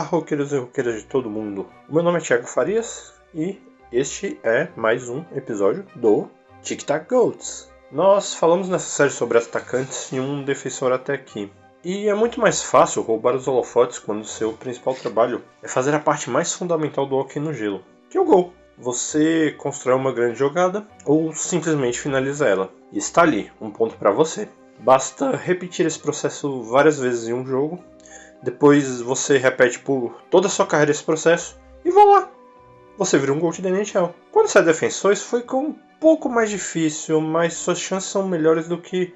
roqueiros e roqueiras de todo mundo. O meu nome é Thiago Farias e este é mais um episódio do Tic Tac Goats. Nós falamos nessa série sobre atacantes e um defensor até aqui. E é muito mais fácil roubar os holofotes quando seu principal trabalho é fazer a parte mais fundamental do hóquei no gelo, que é o gol. Você constrói uma grande jogada ou simplesmente finaliza ela. E está ali, um ponto para você. Basta repetir esse processo várias vezes em um jogo. Depois você repete por toda a sua carreira esse processo e voilá! Você vira um GOAT da NHL. Quando você é defensor, isso fica um pouco mais difícil, mas suas chances são melhores do que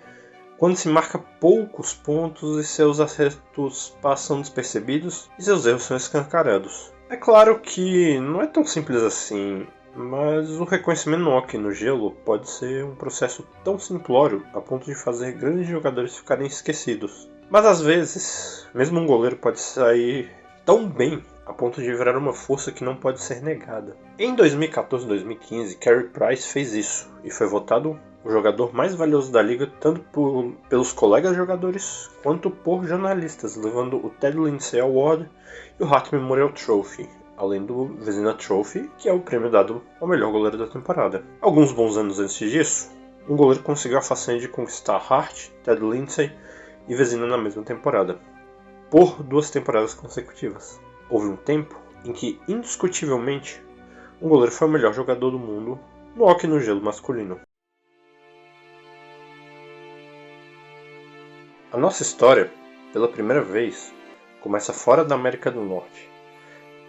quando se marca poucos pontos e seus acertos passam despercebidos e seus erros são escancarados. É claro que não é tão simples assim, mas o reconhecimento no hóquei no gelo pode ser um processo tão simplório a ponto de fazer grandes jogadores ficarem esquecidos. Mas às vezes, mesmo um goleiro pode sair tão bem a ponto de virar uma força que não pode ser negada. Em 2014 e 2015, Carey Price fez isso e foi votado o jogador mais valioso da liga tanto pelos colegas jogadores quanto por jornalistas, levando o Ted Lindsay Award e o Hart Memorial Trophy, além do Vezina Trophy, que é o prêmio dado ao melhor goleiro da temporada. Alguns bons anos antes disso, um goleiro conseguiu a façanha de conquistar Hart, Ted Lindsay e Vezina na mesma temporada, por 2 temporadas consecutivas. Houve um tempo em que, indiscutivelmente, um goleiro foi o melhor jogador do mundo no hóquei no gelo masculino. A nossa história, pela primeira vez, começa fora da América do Norte.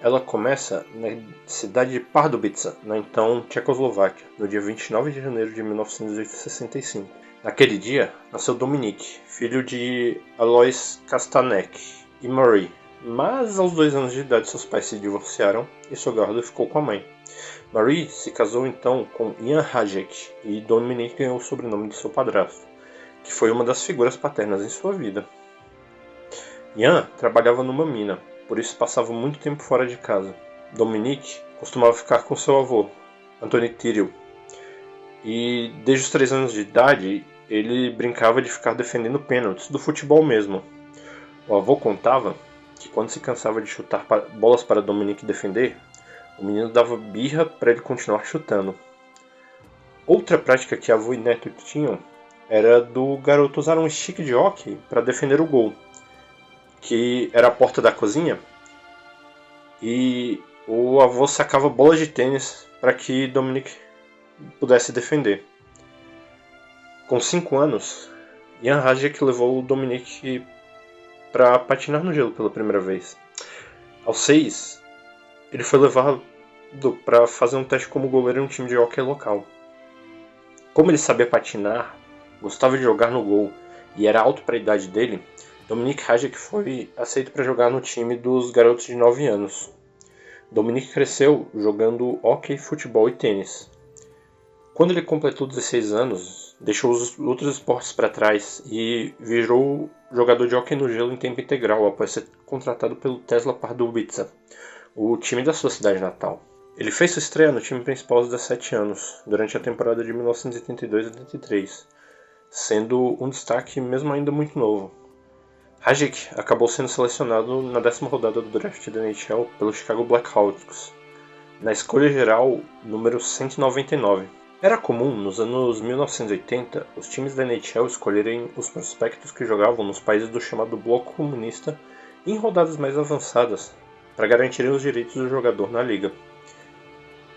Ela começa na cidade de Pardubice, na então Tchecoslováquia, no dia 29 de janeiro de 1965. Naquele dia, nasceu Dominik, filho de Alois Kastanek e Marie. Mas aos 2 anos de idade seus pais se divorciaram e Sogardo ficou com a mãe. Marie se casou então com Jan Hajek e Dominik ganhou o sobrenome de seu padrasto, que foi uma das figuras paternas em sua vida. Jan trabalhava numa mina, por isso passava muito tempo fora de casa. Dominik costumava ficar com seu avô, Antoni Tyrell, e desde os 3 anos de idade ele brincava de ficar defendendo pênaltis, do futebol mesmo. O avô contava que quando se cansava de chutar bolas para Dominik defender, o menino dava birra para ele continuar chutando. Outra prática que avô e neto tinham era do garoto usar um stick de hóquei para defender o gol, que era a porta da cozinha, e o avô sacava bolas de tênis para que Dominik pudesse defender. Com 5 anos, Jan Hajek levou o Dominik para patinar no gelo pela primeira vez. Aos 6, ele foi levado para fazer um teste como goleiro em um time de hóquei local. Como ele sabia patinar, gostava de jogar no gol e era alto para a idade dele, Dominik Hajek foi aceito para jogar no time dos garotos de 9 anos. Dominik cresceu jogando hóquei, futebol e tênis. Quando ele completou 16 anos, deixou os outros esportes para trás e virou jogador de hóquei no gelo em tempo integral após ser contratado pelo Tesla Pardubice, o time da sua cidade natal. Ele fez sua estreia no time principal aos 17 anos, durante a temporada de 1982-83, sendo um destaque mesmo ainda muito novo. Hajek acabou sendo selecionado na 10ª rodada do draft da NHL pelo Chicago Blackhawks, na escolha geral número 199. Era comum, nos anos 1980, os times da NHL escolherem os prospectos que jogavam nos países do chamado Bloco Comunista em rodadas mais avançadas, para garantirem os direitos do jogador na liga.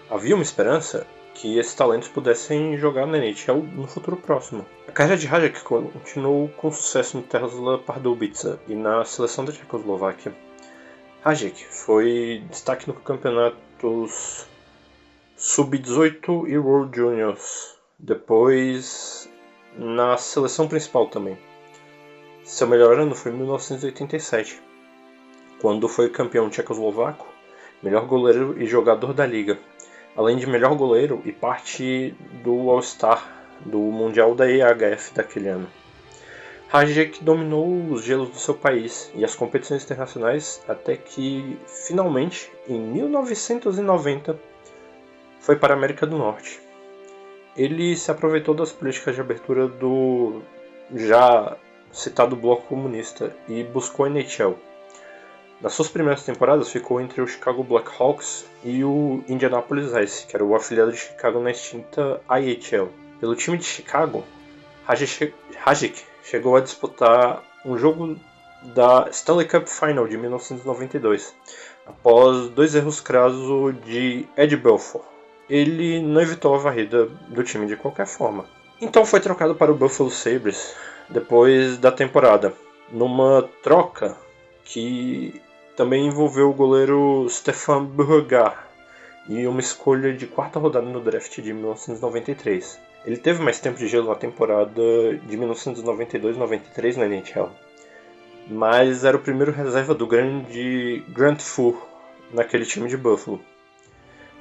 Havia uma esperança que esses talentos pudessem jogar na NHL no futuro próximo. A carreira de Hajek continuou com sucesso no Tesla Pardubice e na seleção da Tchecoslováquia. Hajek foi destaque no campeonatos Sub-18 e World Juniors, depois na seleção principal também. Seu melhor ano foi em 1987, quando foi campeão tchecoslovaco, melhor goleiro e jogador da liga, além de melhor goleiro e parte do All-Star do Mundial da EHF daquele ano. Hajek dominou os gelos do seu país e as competições internacionais até que, finalmente, em 1990, foi para a América do Norte. Ele se aproveitou das políticas de abertura do já citado bloco comunista e buscou a NHL. Nas suas primeiras temporadas ficou entre o Chicago Blackhawks e o Indianapolis Ice, que era o afiliado de Chicago na extinta IHL. Pelo time de Chicago, Hajic chegou a disputar um jogo da Stanley Cup Final de 1992, após 2 erros crassos de Ed Belfour. Ele não evitou a varrida do time de qualquer forma. Então foi trocado para o Buffalo Sabres depois da temporada, numa troca que também envolveu o goleiro Stefan Beauregard e uma escolha de 4ª rodada no draft de 1993. Ele teve mais tempo de gelo na temporada de 1992-93 na NHL, mas era o primeiro reserva do grande Grant Fuhr naquele time de Buffalo.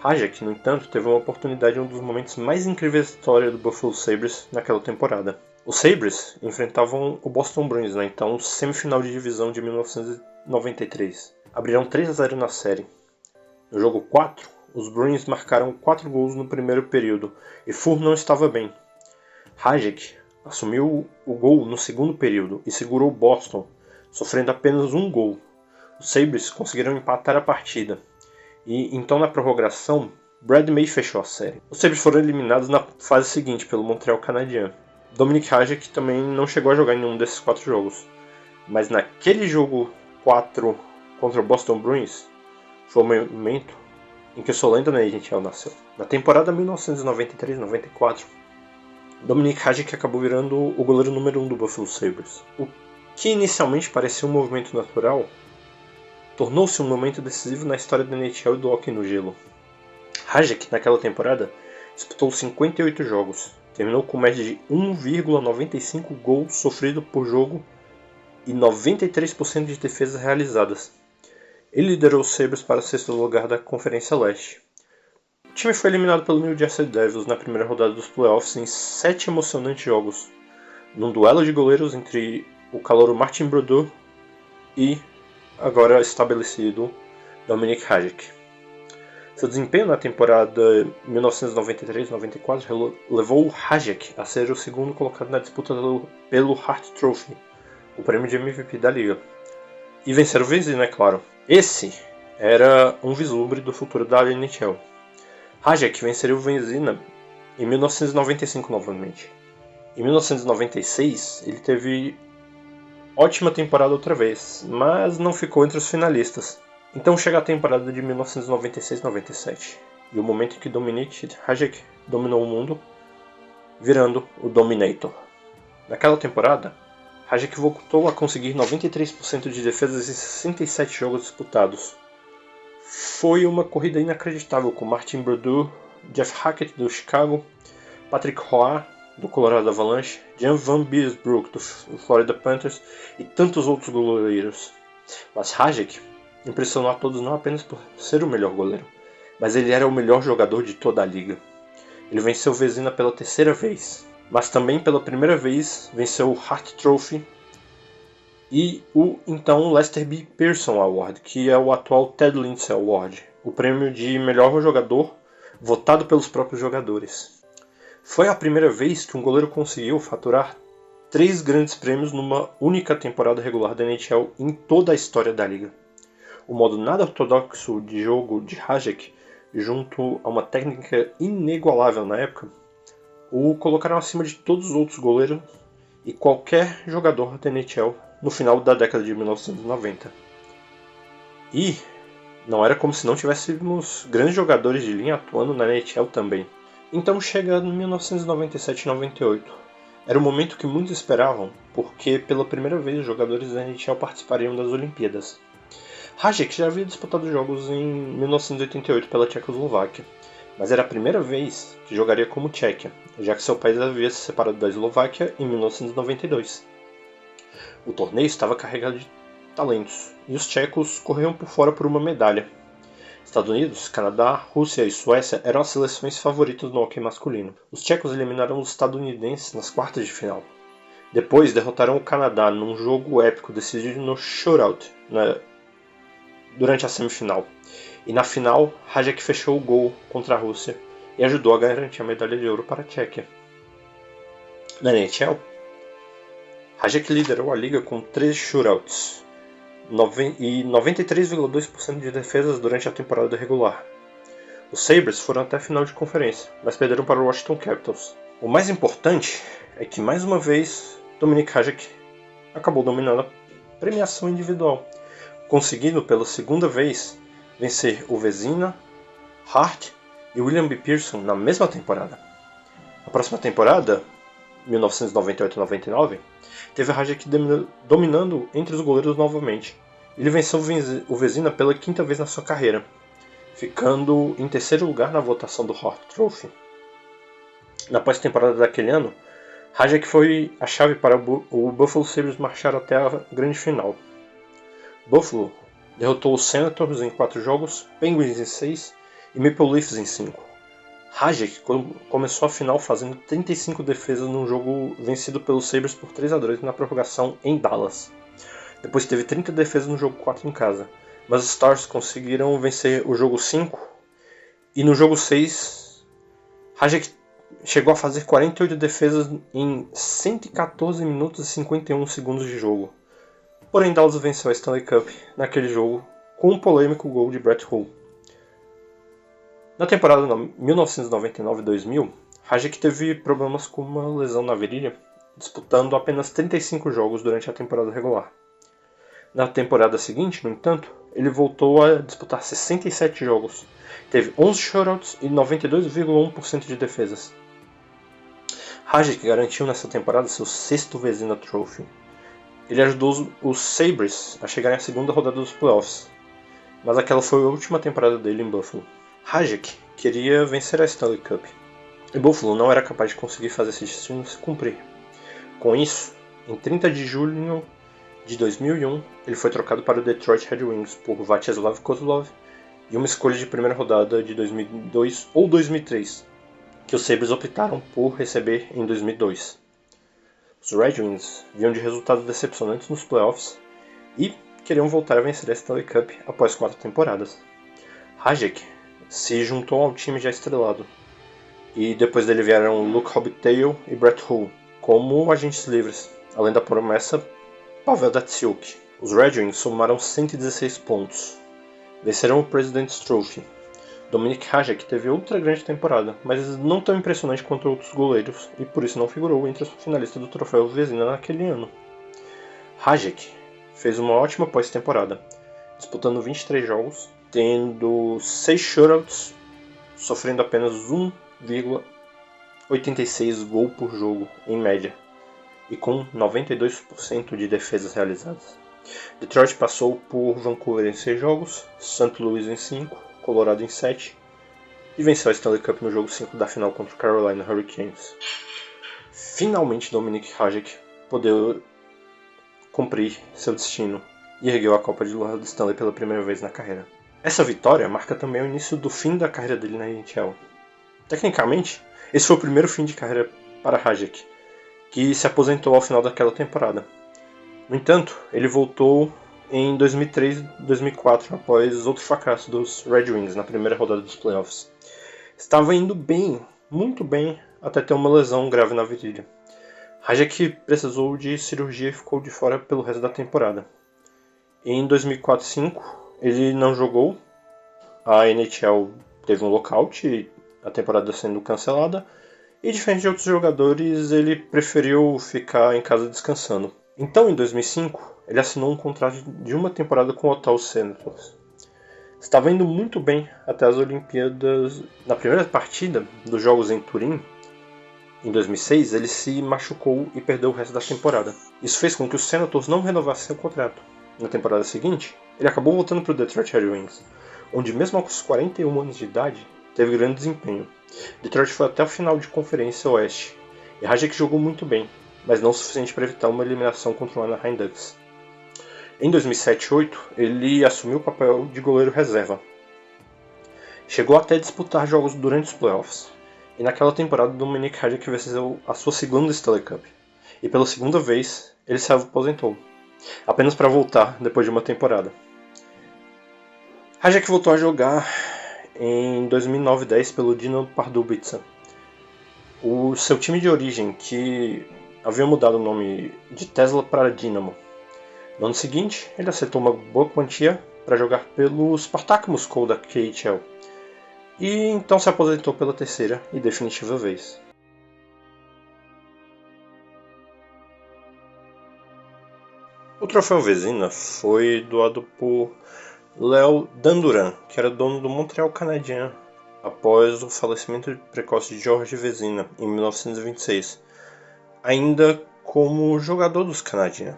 Hajic, no entanto, teve uma oportunidade em um dos momentos mais incríveis da história do Buffalo Sabres naquela temporada. Os Sabres enfrentavam o Boston Bruins na então semifinal de divisão de 1993. Abriram 3-0 na série. No jogo 4, os Bruins marcaram 4 gols no primeiro período e Fuhr não estava bem. Hajic assumiu o gol no segundo período e segurou Boston, sofrendo apenas um gol. Os Sabres conseguiram empatar a partida e então na prorrogação, Brad May fechou a série. Os Sabres foram eliminados na fase seguinte pelo Montreal Canadiens. Dominic Hajic também não chegou a jogar em nenhum desses 4 jogos, mas naquele jogo 4 contra o Boston Bruins foi o momento em que sua lenda na NHL nasceu. Na temporada 1993-94, Dominic Hajic acabou virando o goleiro número 1 do Buffalo Sabres. O que inicialmente parecia um movimento natural, tornou-se um momento decisivo na história da NHL e do hockey no gelo. Hajic, naquela temporada, disputou 58 jogos, terminou com média de 1,95 gols sofrido por jogo e 93% de defesas realizadas. Ele liderou os Sabres para o 6º lugar da Conferência Leste. O time foi eliminado pelo New Jersey Devils na primeira rodada dos playoffs em 7 emocionantes jogos, num duelo de goleiros entre o calouro Martin Brodeur e, agora estabelecido, Dominic Hajic. Seu desempenho na temporada 1993-94 levou Hajic a ser o segundo colocado na disputa pelo Hart Trophy, o prêmio de MVP da liga, e vencer o Vezina, é claro. Esse era um vislumbre do futuro da NHL. Hajic venceria o Vezina em 1995 novamente. Em 1996 ele teve ótima temporada outra vez, mas não ficou entre os finalistas. Então chega a temporada de 1996-97 e o momento em que Dominic Hajic dominou o mundo, virando o Dominator. Naquela temporada, Hajic voltou a conseguir 93% de defesas em 67 jogos disputados. Foi uma corrida inacreditável com Martin Brodeur, Jeff Hackett do Chicago, Patrick Roy do Colorado Avalanche, Jan Van Beersbrook do Florida Panthers e tantos outros goleiros. Mas Hajic impressionou a todos não apenas por ser o melhor goleiro, mas ele era o melhor jogador de toda a liga. Ele venceu o Vezina pela 3ª vez, mas também pela primeira vez venceu o Hart Trophy e o então Lester B. Pearson Award, que é o atual Ted Lindsay Award, o prêmio de melhor jogador votado pelos próprios jogadores. Foi a primeira vez que um goleiro conseguiu faturar 3 grandes prêmios numa única temporada regular da NHL em toda a história da liga. O modo nada ortodoxo de jogo de Hajic, junto a uma técnica inigualável na época, o colocaram acima de todos os outros goleiros e qualquer jogador da NHL no final da década de 1990. E não era como se não tivéssemos grandes jogadores de linha atuando na NHL também. Então chega em 1997-98. Era o momento que muitos esperavam, porque pela primeira vez os jogadores da NHL participariam das Olimpíadas. Hajic já havia disputado jogos em 1988 pela Tchecoslováquia, mas era a primeira vez que jogaria como Tchequia, já que seu país havia se separado da Eslováquia em 1992. O torneio estava carregado de talentos, e os tchecos corriam por fora por uma medalha. Estados Unidos, Canadá, Rússia e Suécia eram as seleções favoritas no hóquei masculino. Os tchecos eliminaram os estadunidenses nas quartas de final. Depois derrotaram o Canadá num jogo épico decidido no shootout durante a semifinal. E na final, Hajic fechou o gol contra a Rússia e ajudou a garantir a medalha de ouro para a Tchequia. Na NHL, Hajic liderou a liga com 13 shootouts, e 93,2% de defesas durante a temporada regular. Os Sabres foram até a final de conferência, mas perderam para o Washington Capitals. O mais importante é que, mais uma vez, Dominik Hasek acabou dominando a premiação individual, conseguindo pela segunda vez vencer o Vezina, Hart e William B. Pearson na mesma temporada. A próxima temporada, 1998-99, teve Hasek dominando entre os goleiros novamente. Ele venceu o Vezina pela quinta vez na sua carreira, ficando em terceiro lugar na votação do Hart Trophy. Na pós-temporada daquele ano, Hasek foi a chave para o Buffalo Sabres marchar até a grande final. Buffalo derrotou os Senators em 4 jogos, Penguins em 6 e Maple Leafs em 5. Hasek começou a final fazendo 35 defesas num jogo vencido pelos Sabres por 3-2 na prorrogação em Dallas. Depois teve 30 defesas no jogo 4 em casa, mas os Stars conseguiram vencer o jogo 5 e no jogo 6 Hasek chegou a fazer 48 defesas em 114 minutos e 51 segundos de jogo. Porém, Dallas venceu a Stanley Cup naquele jogo com um polêmico gol de Brett Hull. Na temporada 1999-2000, Hasek teve problemas com uma lesão na virilha, disputando apenas 35 jogos durante a temporada regular. Na temporada seguinte, no entanto, ele voltou a disputar 67 jogos, teve 11 shutouts e 92,1% de defesas. Hasek garantiu nessa temporada seu 6º Vezina Trophy. Ele ajudou os Sabres a chegarem à segunda rodada dos playoffs, mas aquela foi a última temporada dele em Buffalo. Hasek queria vencer a Stanley Cup, e Buffalo não era capaz de conseguir fazer esse destino se cumprir. Com isso, em 30 de julho de 2001, ele foi trocado para o Detroit Red Wings por Vyacheslav Kozlov e uma escolha de primeira rodada de 2002 ou 2003, que os Sabres optaram por receber em 2002. Os Red Wings vinham de resultados decepcionantes nos playoffs e queriam voltar a vencer a Stanley Cup após 4 temporadas. Hasek se juntou ao time já estrelado, e depois dele vieram Luke Hobtail e Brett Hull como agentes livres, além da promessa Pavel Datsyuk. Os Red Wings somaram 116 pontos, venceram o President's Trophy. Dominik Hasek teve outra grande temporada, mas não tão impressionante quanto outros goleiros, e por isso não figurou entre os finalistas do troféu Vezina naquele ano. Hasek fez uma ótima pós-temporada, disputando 23 jogos, tendo 6 shutouts, sofrendo apenas 1,86 gol por jogo, em média, e com 92% de defesas realizadas. Detroit passou por Vancouver em 6 jogos, St. Louis em 5, Colorado em 7, e venceu a Stanley Cup no jogo 5 da final contra o Carolina Hurricanes. Finalmente Dominik Hasek poder cumprir seu destino e ergueu a Copa de Honra do Stanley pela primeira vez na carreira. Essa vitória marca também o início do fim da carreira dele na NHL. Tecnicamente, esse foi o primeiro fim de carreira para Hasek, que se aposentou ao final daquela temporada. No entanto, ele voltou em 2003-2004, após outro fracasso dos Red Wings na primeira rodada dos playoffs. Estava indo bem, muito bem, até ter uma lesão grave na virilha. Hasek precisou de cirurgia e ficou de fora pelo resto da temporada. Em 2004-05, ele não jogou, a NHL teve um lockout e a temporada sendo cancelada, e diferente de outros jogadores, ele preferiu ficar em casa descansando. Então, em 2005, ele assinou um contrato de uma temporada com o Ottawa Senators. Estava indo muito bem até as Olimpíadas. Na primeira partida dos Jogos em Turim, em 2006, ele se machucou e perdeu o resto da temporada. Isso fez com que os Senators não renovassem seu contrato. Na temporada seguinte, ele acabou voltando para o Detroit Red Wings, onde mesmo aos 41 anos de idade, teve grande desempenho. Detroit foi até a final de Conferência Oeste, e Hasek jogou muito bem, mas não o suficiente para evitar uma eliminação contra o Anaheim Ducks. Em 2007-08, ele assumiu o papel de goleiro reserva. Chegou até a disputar jogos durante os playoffs, e naquela temporada Dominik Hasek venceu a sua segunda Stanley Cup, e pela segunda vez ele se aposentou, apenas para voltar depois de uma temporada. Hasek voltou a jogar em 2009-10 pelo Dino Pardubice. O seu time de origem, que havia mudado o nome de Tesla para Dynamo. No ano seguinte, ele aceitou uma boa quantia para jogar pelo Spartak Moscou da KHL, e então se aposentou pela terceira e definitiva vez. O troféu Vezina foi doado por Léo Danduran, que era dono do Montreal Canadiens após o falecimento precoce de Georges Vezina em 1926, ainda como jogador dos Canadiens.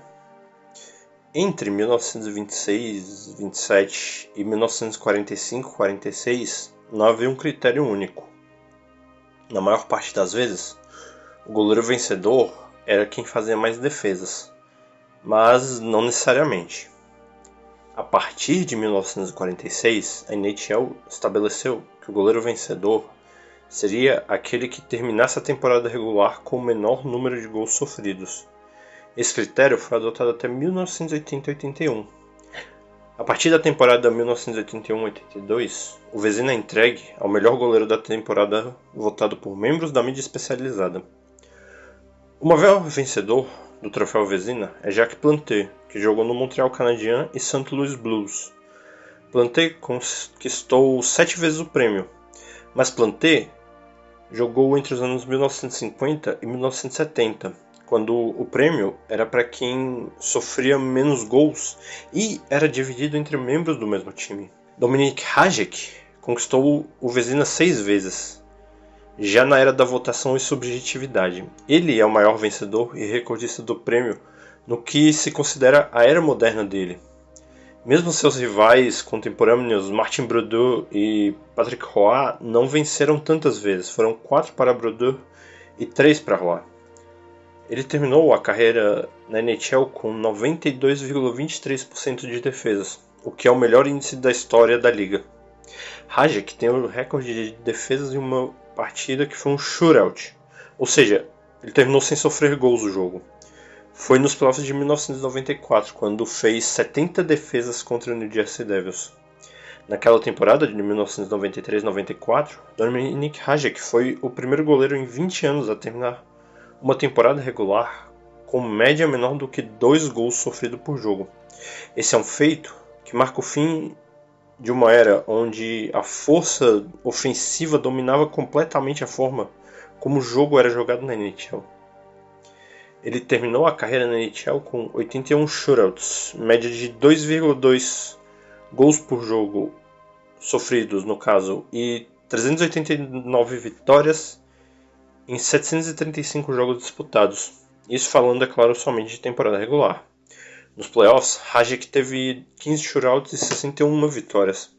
Entre 1926, 27 e 1945-46 não havia um critério único. Na maior parte das vezes, o goleiro vencedor era quem fazia mais defesas, mas não necessariamente. A partir de 1946, a NHL estabeleceu que o goleiro vencedor seria aquele que terminasse a temporada regular com o menor número de gols sofridos. Esse critério foi adotado até 1980-81. A partir da temporada 1981-82, o Vezina é entregue ao melhor goleiro da temporada votado por membros da mídia especializada. O maior vencedor do troféu Vezina é Jacques Plante, que jogou no Montreal Canadiens e St. Louis Blues. Plante conquistou 7 vezes o prêmio, mas Plante jogou entre os anos 1950 e 1970, quando o prêmio era para quem sofria menos gols e era dividido entre membros do mesmo time. Dominik Hasek conquistou o Vezina 6 vezes, já na era da votação e subjetividade. Ele é o maior vencedor e recordista do prêmio no que se considera a era moderna dele. Mesmo seus rivais contemporâneos Martin Brodeur e Patrick Roy não venceram tantas vezes, foram 4 para Brodeur e 3 para Roy. Ele terminou a carreira na NHL com 92,23% de defesas, o que é o melhor índice da história da liga. Hasek tem o recorde de defesas em uma partida que foi um shootout, ou seja, ele terminou sem sofrer gols no jogo. Foi nos playoffs de 1994, quando fez 70 defesas contra o New Jersey Devils. Naquela temporada de 1993-94, Dominik Hasek foi o primeiro goleiro em 20 anos a terminar uma temporada regular com média menor do que 2 gols sofridos por jogo. Esse é um feito que marca o fim de uma era onde a força ofensiva dominava completamente a forma como o jogo era jogado na NHL. Ele terminou a carreira na NHL com 81 shootouts, média de 2,2 gols por jogo sofridos no caso, e 389 vitórias em 735 jogos disputados. Isso falando, é claro, somente de temporada regular. Nos playoffs, Hasek teve 15 shootouts e 61 vitórias.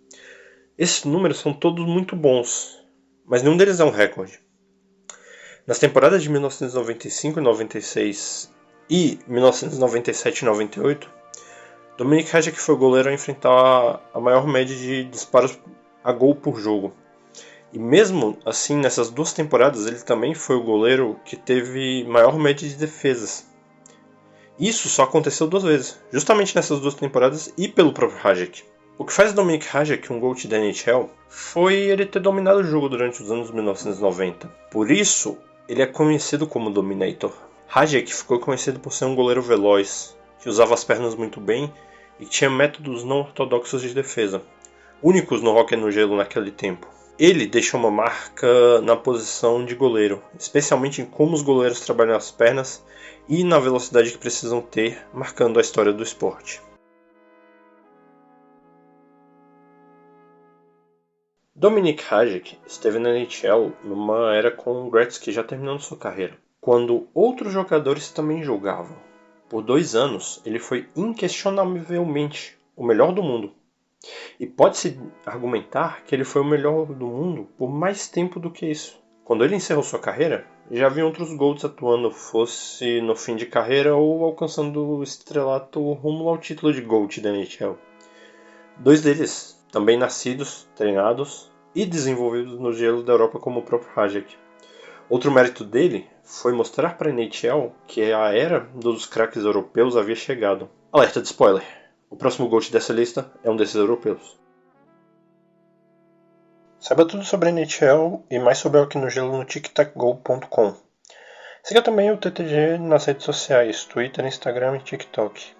Esses números são todos muito bons, mas nenhum deles é um recorde. Nas temporadas de 1995 e 96 e 1997 e 98, Dominik Hasek foi o goleiro a enfrentar a maior média de disparos a gol por jogo. E mesmo assim, nessas 2 temporadas, ele também foi o goleiro que teve maior média de defesas. Isso só aconteceu 2 vezes, justamente nessas 2 temporadas e pelo próprio Hasek. O que faz Dominik Hasek um GOAT da NHL foi ele ter dominado o jogo durante os anos 1990. Por isso, ele é conhecido como Dominator. Hasek ficou conhecido por ser um goleiro veloz, que usava as pernas muito bem e que tinha métodos não ortodoxos de defesa, únicos no hóquei no gelo naquele tempo. Ele deixou uma marca na posição de goleiro, especialmente em como os goleiros trabalham as pernas e na velocidade que precisam ter, marcando a história do esporte. Dominik Hasek esteve na NHL numa era com Gretzky já terminando sua carreira, quando outros jogadores também jogavam. Por 2 anos, ele foi inquestionavelmente o melhor do mundo. E pode-se argumentar que ele foi o melhor do mundo por mais tempo do que isso. Quando ele encerrou sua carreira, já havia outros GOATs atuando, fosse no fim de carreira ou alcançando o estrelato rumo ao título de GOAT da NHL. 2 deles, também nascidos, treinados e desenvolvidos no gelo da Europa como o próprio Hasek. Outro mérito dele foi mostrar para a NHL que a era dos craques europeus havia chegado. Alerta de spoiler! O próximo GOAT dessa lista é um desses europeus. Saiba tudo sobre a NHL e mais sobre o Hockey no Gelo no tictacgo.com. Siga também o TTG nas redes sociais, Twitter, Instagram e TikTok.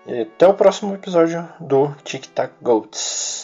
E até o próximo episódio do Tic Tac Goats.